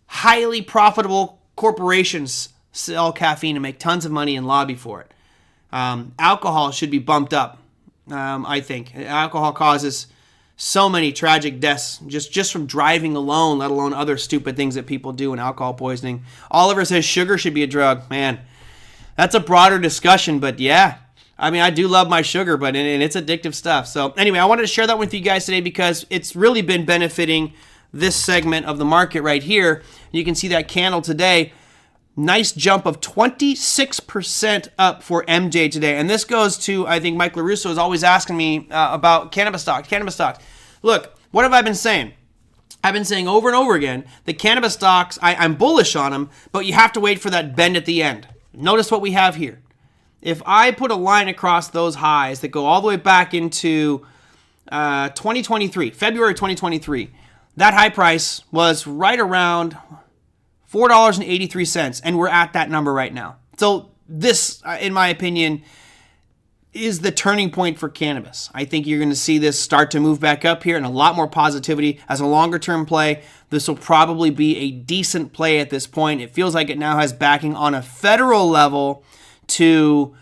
Highly profitable corporations sell caffeine and make tons of money and lobby for it. Alcohol should be bumped up. I think alcohol causes so many tragic deaths just from driving alone, let alone other stupid things that people do in alcohol poisoning. Oliver says sugar should be a drug. Man, that's a broader discussion, but yeah. I mean, I do love my sugar, but and it's addictive stuff. So anyway, I wanted to share that with you guys today because it's really been benefiting this segment of the market right here. You can see that candle today. Nice jump of 26% up for MJ today. And this goes to, I think Mike LaRusso is always asking me about cannabis stocks. Look, what have I been saying? I've been saying over and over again, the cannabis stocks, I'm bullish on them, but you have to wait for that bend at the end. Notice what we have here. If I put a line across those highs that go all the way back into 2023, February 2023, that high price was right around $4.83, and we're at that number right now. So this, in my opinion, is the turning point for cannabis. I think you're going to see this start to move back up here and a lot more positivity as a longer-term play. This will probably be a decent play at this point. It feels like it now has backing on a federal level to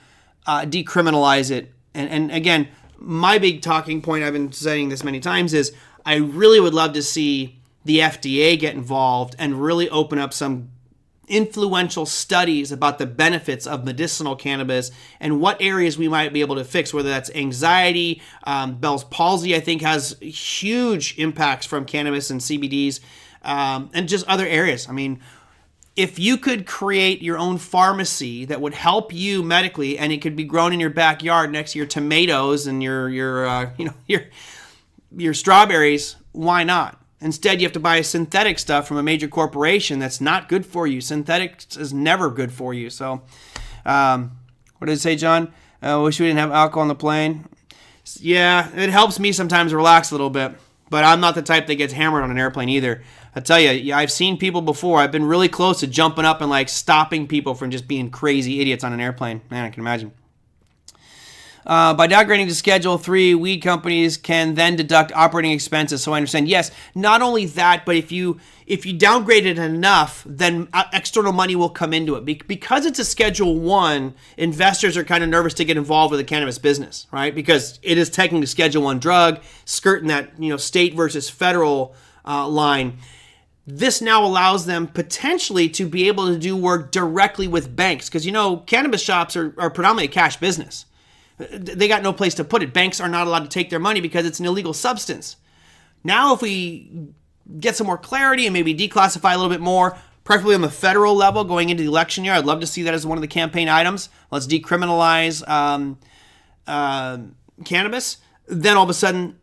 decriminalize it. And again, my big talking point, I've been saying this many times, is I really would love to see the FDA get involved and really open up some influential studies about the benefits of medicinal cannabis and what areas we might be able to fix, whether that's anxiety, Bell's palsy, I think has huge impacts from cannabis and CBDs, and just other areas. I mean, if you could create your own pharmacy that would help you medically, and it could be grown in your backyard next to your tomatoes and your strawberries, why not? Instead, you have to buy synthetic stuff from a major corporation that's not good for you. Synthetics is never good for you. So, what did it say, John? Wish we didn't have alcohol on the plane. Yeah, it helps me sometimes relax a little bit, but I'm not the type that gets hammered on an airplane either. I tell you, I've seen people before. I've been really close to jumping up and like stopping people from just being crazy idiots on an airplane. Man, I can imagine. By downgrading to Schedule 3, weed companies can then deduct operating expenses. So I understand, yes, not only that, but if you downgrade it enough, then external money will come into it. Because it's a Schedule 1, investors are kind of nervous to get involved with the cannabis business, right? Because it is technically a Schedule 1 drug, skirting that state versus federal line. This now allows them potentially to be able to do work directly with banks. Because, cannabis shops are predominantly a cash business. They got no place to put it. Banks are not allowed to take their money because it's an illegal substance. Now, if we get some more clarity and maybe declassify a little bit more, preferably on the federal level going into the election year, I'd love to see that as one of the campaign items. Let's decriminalize cannabis. Then all of a sudden,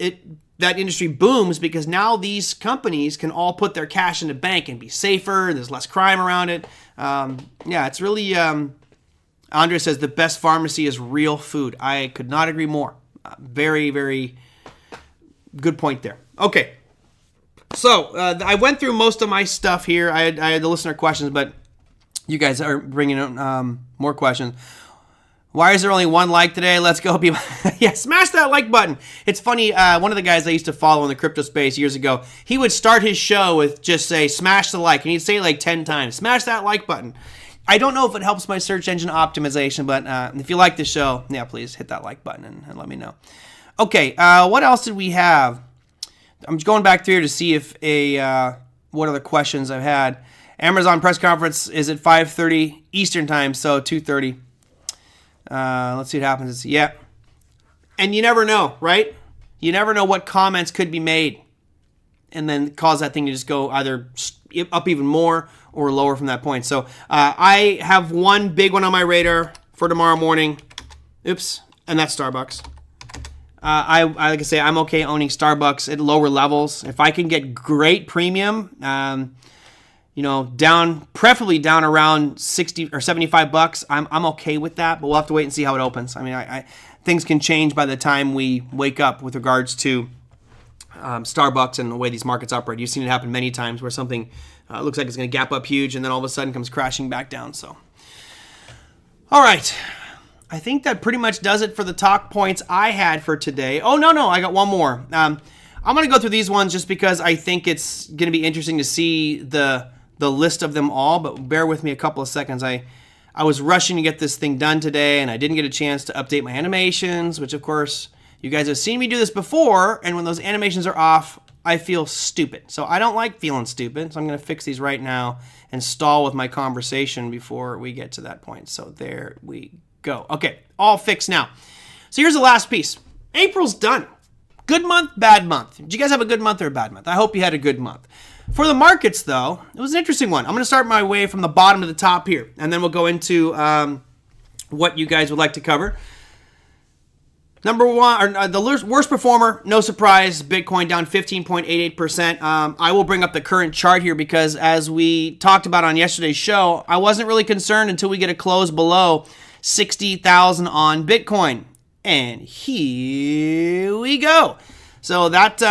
that industry booms because now these companies can all put their cash in the bank and be safer. There's less crime around it. It's really... Andre says the best pharmacy is real food. I could not agree more. Very, very good point there. Okay. So I went through most of my stuff here. I had the listener questions, but you guys are bringing in more questions. Why is there only one like today? Let's go, people. Yeah, smash that like button. It's funny. One of the guys I used to follow in the crypto space years ago, he would start his show with just say, smash the like. And he'd say it like 10 times. Smash that like button. I don't know if it helps my search engine optimization, but if you like the show, please hit that like button and let me know. Okay, what else did we have? I'm going back through to see if what other questions I've had. Amazon press conference is at 5:30 Eastern time, so 2:30. Let's see what happens. Yeah. And you never know, right? You never know what comments could be made and then cause that thing to just go either up even more or lower from that point. So I have one big one on my radar for tomorrow morning. Oops. And that's Starbucks. Like I say, I'm okay owning Starbucks at lower levels. If I can get great premium, preferably down around 60 or 75 bucks, I'm okay with that, but we'll have to wait and see how it opens. I mean, things can change by the time we wake up with regards to Starbucks and the way these markets operate. You've seen it happen many times where something looks like it's going to gap up huge and then all of a sudden comes crashing back down. So, all right. I think that pretty much does it for the talk points I had for today. Oh, no, I got one more. I'm going to go through these ones just because I think it's going to be interesting to see the list of them all, but bear with me a couple of seconds. I was rushing to get this thing done today, and I didn't get a chance to update my animations, which, of course, you guys have seen me do this before, and when those animations are off, I feel stupid. So I don't like feeling stupid, so I'm going to fix these right now and stall with my conversation before we get to that point. So there we go. Okay, all fixed now. So here's the last piece. April's done. Good month, bad month. Did you guys have a good month or a bad month? I hope you had a good month. For the markets, though, it was an interesting one. I'm going to start my way from the bottom to the top here, and then we'll go into what you guys would like to cover. Number one, or the worst performer, no surprise, Bitcoin down 15.88%. I will bring up the current chart here because as we talked about on yesterday's show, I wasn't really concerned until we get a close below 60,000 on Bitcoin. And here we go. So that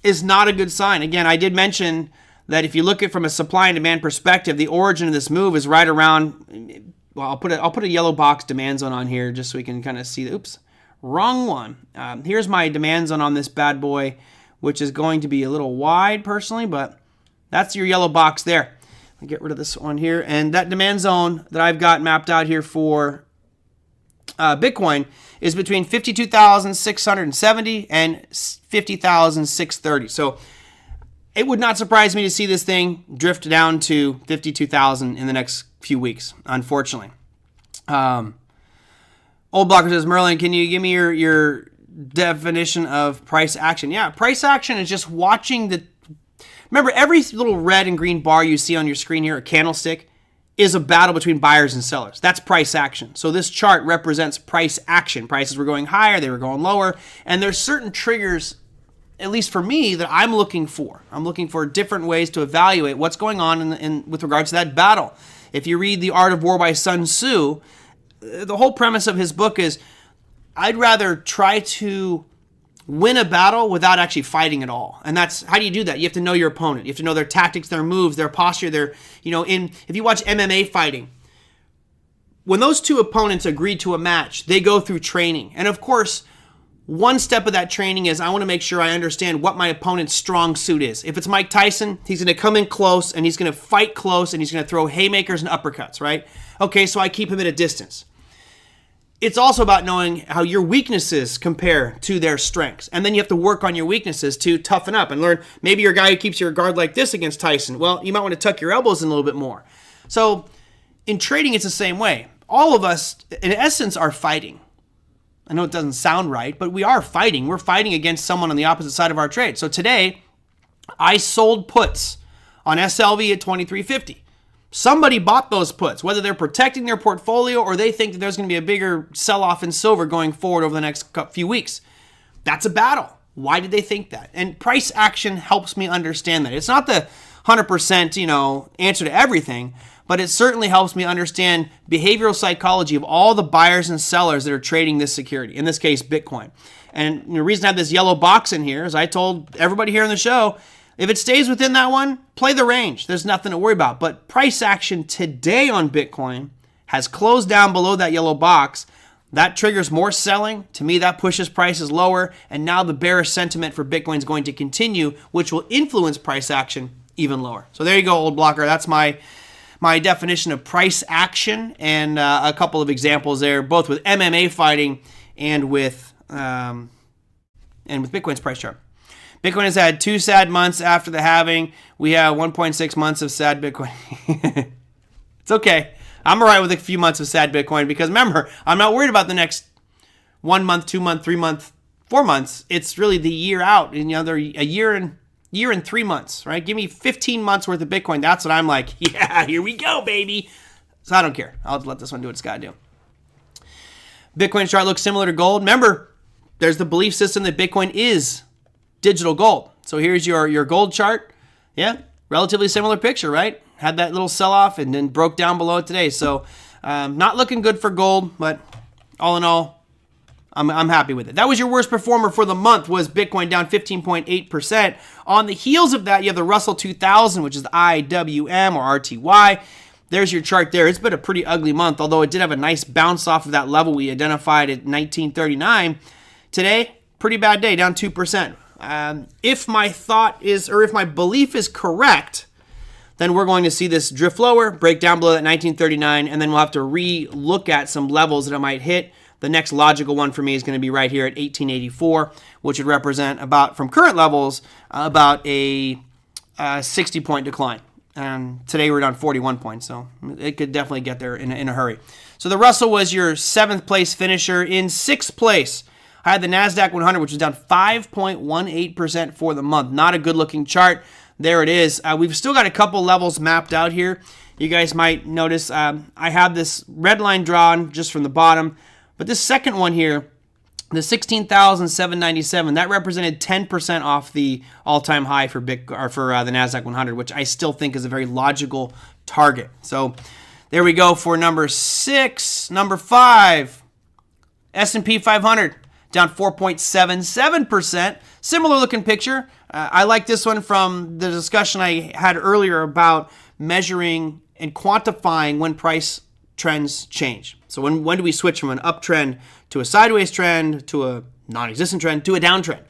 is not a good sign. Again, I did mention that if you look at it from a supply and demand perspective, the origin of this move is right around, well, I'll put a yellow box demand zone on here just so we can kind of see. Oops. Wrong one. Here's my demand zone on this bad boy, which is going to be a little wide personally, but that's your yellow box there. I'll get rid of this one here. And that demand zone that I've got mapped out here for Bitcoin is between 52,670 and 50,630. So it would not surprise me to see this thing drift down to 52,000 in the next few weeks, unfortunately. Old Blocker says, Merlin, can you give me your definition of price action? Yeah, price action is just watching the Remember, every little red and green bar you see on your screen here, a candlestick, is a battle between buyers and sellers. That's price action. So this chart represents price action. Prices were going higher, they were going lower, and there's certain triggers, at least for me, that I'm looking for. I'm looking for different ways to evaluate what's going on with regards to that battle. If you read The Art of War by Sun Tzu, the whole premise of his book is I'd rather try to win a battle without actually fighting at all. And that's, how do you do that? You have to know your opponent. You have to know their tactics, their moves, their posture, if you watch MMA fighting, when those two opponents agree to a match, they go through training. And of course, one step of that training is I want to make sure I understand what my opponent's strong suit is. If it's Mike Tyson, he's going to come in close and he's going to fight close and he's going to throw haymakers and uppercuts, right? Okay, so I keep him at a distance. It's also about knowing how your weaknesses compare to their strengths. And then you have to work on your weaknesses to toughen up and learn. Maybe you're a guy who keeps your guard like this against Tyson. Well, you might want to tuck your elbows in a little bit more. So in trading, it's the same way. All of us, in essence, are fighting. I know it doesn't sound right, but we are fighting. We're fighting against someone on the opposite side of our trade. So today, I sold puts on SLV at 23.50. Somebody bought those puts, whether they're protecting their portfolio or they think that there's going to be a bigger sell-off in silver going forward over the next few weeks. That's a battle. Why did they think that? And price action helps me understand that. It's not the 100%, answer to everything, but it certainly helps me understand behavioral psychology of all the buyers and sellers that are trading this security, in this case, Bitcoin. And the reason I have this yellow box in here is I told everybody here in the show, if it stays within that one, play the range. There's nothing to worry about. But price action today on Bitcoin has closed down below that yellow box. That triggers more selling. To me, that pushes prices lower. And now the bearish sentiment for Bitcoin is going to continue, which will influence price action even lower. So there you go, old blocker. That's my definition of price action, and a couple of examples there, both with MMA fighting and with Bitcoin's price chart. Bitcoin has had 2 sad months after the halving. We have 1.6 months of sad Bitcoin. It's okay. I'm all right with a few months of sad Bitcoin because remember, I'm not worried about the next 1 month, 2 month, 3 month, 4 months. It's really the year out. And they're a year and 3 months, right? Give me 15 months worth of Bitcoin. That's what I'm like. Yeah, here we go, baby. So I don't care. I'll let this one do what it's got to do. Bitcoin chart looks similar to gold. Remember, there's the belief system that Bitcoin is digital gold. So here's your gold chart. Yeah, relatively similar picture, right? Had that little sell-off and then broke down below it today. So not looking good for gold, but all in all, I'm happy with it. That was your worst performer for the month, was Bitcoin, down 15.8%. On the heels of that, you have the Russell 2000, which is the IWM or RTY. There's your chart there. It's been a pretty ugly month, although it did have a nice bounce off of that level we identified at 1939. Today, pretty bad day, down 2%. If my thought is, or if my belief is correct, then we're going to see this drift lower, break down below that 1939, and then we'll have to re-look at some levels that it might hit. The next logical one for me is going to be right here at 1884, which would represent about, from current levels, about a 60-point decline. And today we're down 41 points, so it could definitely get there in a hurry. So the Russell was your 7th place finisher. In 6th place, I had the NASDAQ 100, which was down 5.18% for the month. Not a good-looking chart. There it is. We've still got a couple levels mapped out here. You guys might notice I have this red line drawn just from the bottom. But this second one here, the 16,797, that represented 10% off the all-time high for the NASDAQ 100, which I still think is a very logical target. So there we go for number 6. Number 5, S&P 500. Down 4.77%. Similar looking picture. I like this one from the discussion I had earlier about measuring and quantifying when price trends change. So when do we switch from an uptrend to a sideways trend to a non-existent trend to a downtrend?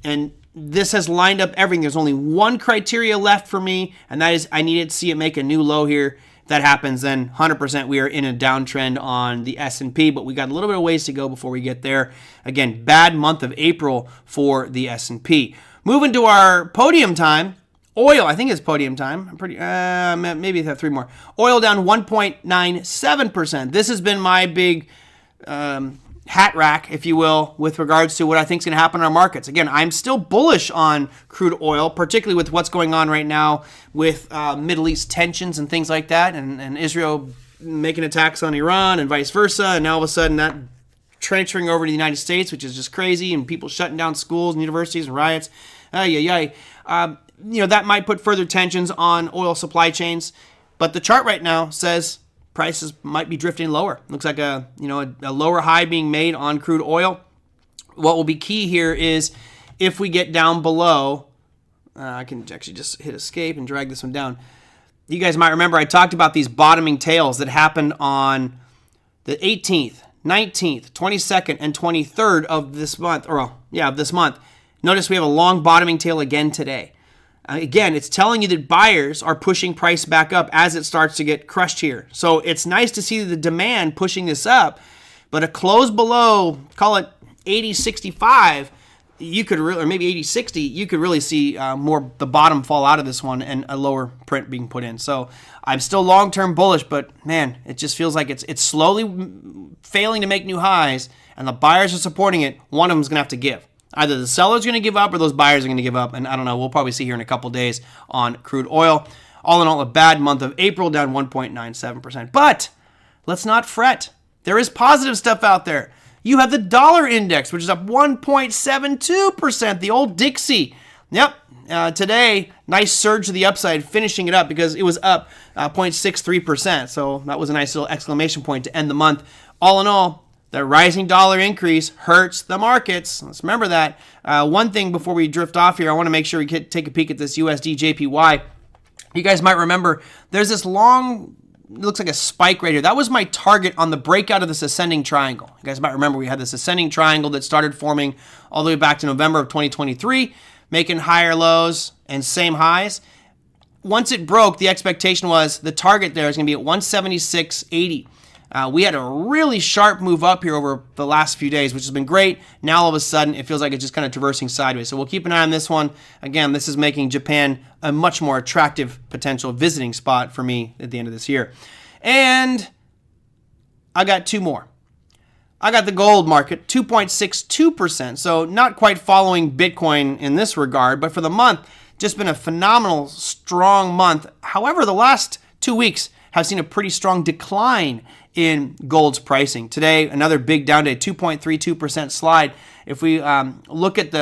And this has lined up everything. There's only one criteria left for me, and that is I needed to see it make a new low here. If that happens, then 100% we are in a downtrend on the S&P, but we got a little bit of ways to go before we get there. Again, bad month of April for the S&P. Moving to our podium time, oil, I think it's podium time. I'm pretty, maybe have 3 more. Oil down 1.97%. This has been my big hat rack, if you will, with regards to what I think is going to happen in our markets. Again, I'm still bullish on crude oil, particularly with what's going on right now with Middle East tensions and things like that, and Israel making attacks on Iran and vice versa, and now all of a sudden that transferring over to the United States, which is just crazy, and people shutting down schools and universities and riots. That might put further tensions on oil supply chains, but the chart right now says prices might be drifting lower. Looks like a lower high being made on crude oil. What will be key here is if we get down below, I can actually just hit escape and drag this one down. You guys might remember I talked about these bottoming tails that happened on the 18th, 19th, 22nd, and 23rd of this month, of this month. Notice we have a long bottoming tail again today. Again, it's telling you that buyers are pushing price back up as it starts to get crushed here. So it's nice to see the demand pushing this up, but a close below, call it 80.65, you could really, or maybe 80.60, you could really see more the bottom fall out of this one and a lower print being put in. So I'm still long-term bullish, but man, it just feels like it's slowly failing to make new highs, and the buyers are supporting it. One of them is going to have to give. Either the seller's going to give up or those buyers are going to give up. And I don't know. We'll probably see here in a couple days on crude oil. All in all, a bad month of April, down 1.97%. But let's not fret. There is positive stuff out there. You have the dollar index, which is up 1.72%, the old Dixie. Yep. Today, nice surge to the upside, finishing it up because it was up 0.63%. So that was a nice little exclamation point to end the month. All in all, the rising dollar increase hurts the markets. Let's remember that. One thing before we drift off here, I want to make sure we take a peek at this USD JPY. You guys might remember there's this long, looks like a spike right here. That was my target on the breakout of this ascending triangle. You guys might remember we had this ascending triangle that started forming all the way back to November of 2023, making higher lows and same highs. Once it broke, the expectation was the target there is going to be at 176.80. We had a really sharp move up here over the last few days, which has been great. Now, all of a sudden, it feels like it's just kind of traversing sideways. So we'll keep an eye on this one. Again, this is making Japan a much more attractive potential visiting spot for me at the end of this year. And I got two more. I got the gold market, 2.62%. So not quite following Bitcoin in this regard, but for the month, just been a phenomenal, strong month. However, the last 2 weeks have seen a pretty strong decline in gold's pricing. Today, another big down day, 2.32% slide. If we look at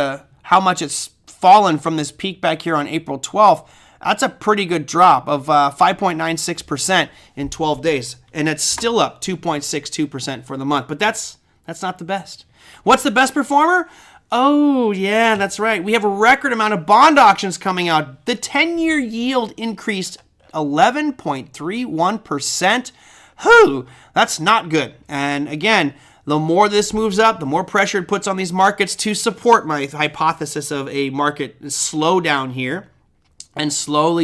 how much it's fallen from this peak back here on April 12th, that's a pretty good drop of 5.96% in 12 days. And it's still up 2.62% for the month. But that's not the best. What's the best performer? Oh, yeah, that's right. We have a record amount of bond auctions coming out. The 10-year yield increased 11.31%. Whew, that's not good. And again, the more this moves up, the more pressure it puts on these markets to support my hypothesis of a market slowdown here and slow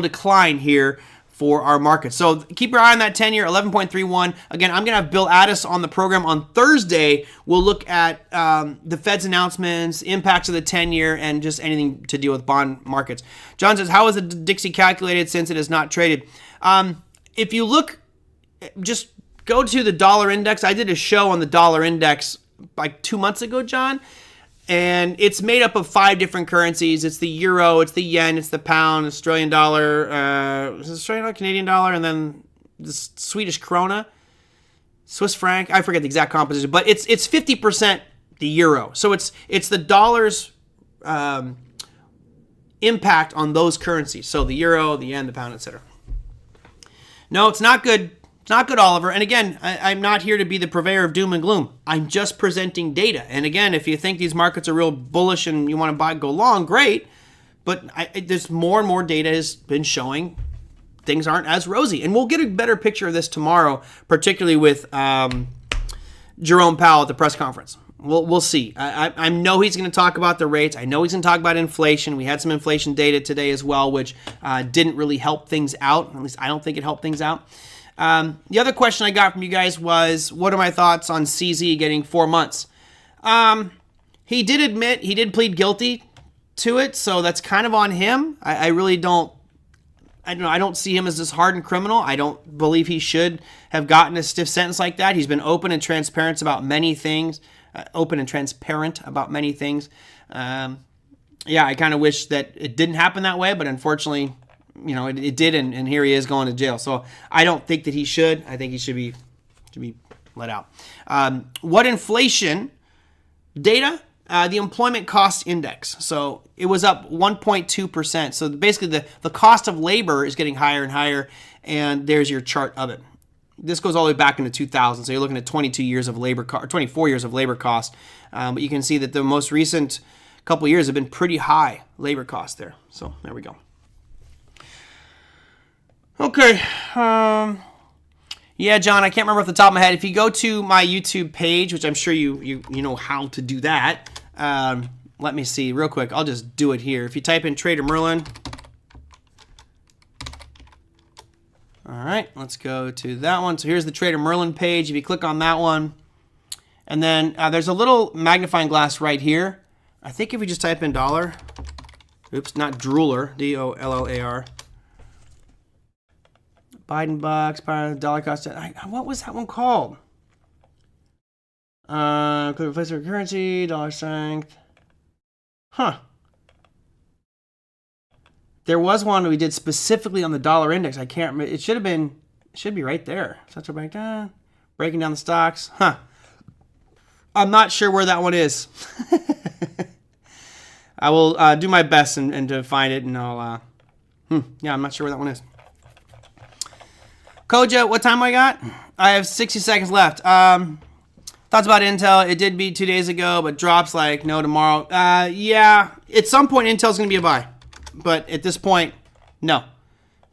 decline here for our market. So keep your eye on that 10-year, 11.31. Again, I'm going to have Bill Addis on the program on Thursday. We'll look at the Fed's announcements, impacts of the 10-year, and just anything to deal with bond markets. John says, how is the Dixie calculated since it is not traded? If you look, just go to the dollar index. I did a show on the dollar index like 2 months ago, John. And it's made up of 5 different currencies. It's the euro, it's the yen, it's the pound, Australian dollar, Canadian dollar, and then the Swedish krona, Swiss franc. I forget the exact composition, but it's 50% the euro. So it's the dollar's impact on those currencies. So the euro, the yen, the pound, etc. No, it's not good. It's not good, Oliver. And again, I'm not here to be the purveyor of doom and gloom. I'm just presenting data. And again, if you think these markets are real bullish and you want to go long, great. But there's more and more data has been showing things aren't as rosy. And we'll get a better picture of this tomorrow, particularly with Jerome Powell at the press conference. We'll see. I know he's going to talk about the rates. I know he's going to talk about inflation. We had some inflation data today as well, which didn't really help things out. At least I don't think it helped things out. The other question I got from you guys was, what are my thoughts on CZ getting 4 months? He did admit, he did plead guilty to it, so that's kind of on him. I really don't, I don't know. I don't see him as this hardened criminal. I don't believe he should have gotten a stiff sentence like that. He's been open and transparent about many things. Yeah, I kind of wish that it didn't happen that way, but unfortunately, it did, and here he is going to jail. So I don't think that he should. I think he should be let out. What inflation data? The employment cost index. So it was up 1.2%. So basically the cost of labor is getting higher and higher, and there's your chart of it. This goes all the way back into 2000. So you're looking at 24 years of labor cost. But you can see that the most recent couple years have been pretty high labor costs there. So there we go. Okay. Yeah, John, I can't remember off the top of my head. If you go to my YouTube page, which I'm sure you know how to do that, let me see real quick. I'll just do it here. If you type in TraderMerlin, all right, let's go to that one. So here's the TraderMerlin page. If you click on that one, and then there's a little magnifying glass right here. I think if we just type in dollar, oops, not drooler, DOLLAR. Biden bucks, dollar cost. What was that one called? Could replace our currency, dollar strength. Huh. There was one we did specifically on the dollar index. I can't remember. It should be right there. Central bank down, breaking down the stocks. Huh. I'm not sure where that one is. I will do my best and to find it, and I'll. Yeah, I'm not sure where that one is. Koja, what time I got? I have 60 seconds left. Thoughts about Intel. It did beat 2 days ago, but drops like no tomorrow. Yeah, at some point Intel's going to be a buy. But at this point, no.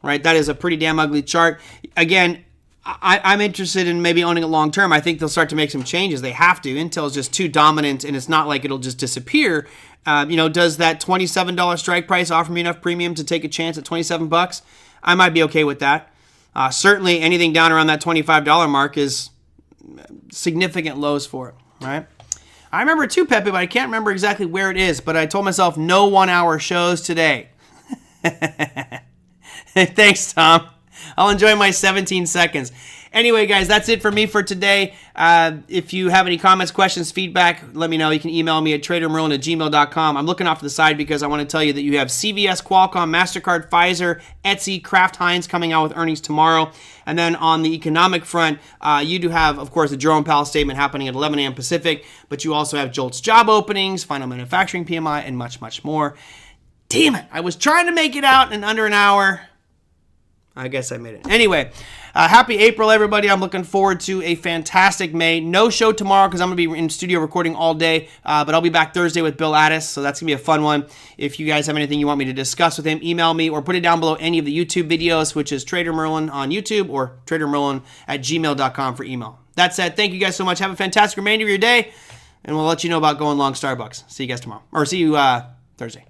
Right? That is a pretty damn ugly chart. Again, I'm interested in maybe owning it long term. I think they'll start to make some changes. They have to. Intel's just too dominant, and it's not like it'll just disappear. Does that $27 strike price offer me enough premium to take a chance at $27? I might be okay with that. Certainly anything down around that $25 mark is significant lows for it, right? I remember too, Pepe, but I can't remember exactly where it is, but I told myself no 1 hour shows today. Thanks, Tom. I'll enjoy my 17 seconds. Anyway, guys, that's it for me for today. If you have any comments, questions, feedback, let me know. You can email me at tradermerlin@gmail.com. I'm looking off to the side because I want to tell you that you have CVS, Qualcomm, MasterCard, Pfizer, Etsy, Kraft Heinz coming out with earnings tomorrow. And then on the economic front, you do have, of course, the Jerome Powell statement happening at 11 a.m. Pacific, but you also have JOLTS job openings, final manufacturing PMI, and much, much more. Damn it. I was trying to make it out in under an hour. I guess I made it. Anyway, happy April, everybody. I'm looking forward to a fantastic May. No show tomorrow because I'm going to be in studio recording all day, but I'll be back Thursday with Bill Addis, so that's going to be a fun one. If you guys have anything you want me to discuss with him, email me or put it down below any of the YouTube videos, which is Trader Merlin on YouTube or TraderMerlin@gmail.com for email. That said, thank you guys so much. Have a fantastic remainder of your day, and we'll let you know about going long Starbucks. See you guys tomorrow. Or see you Thursday.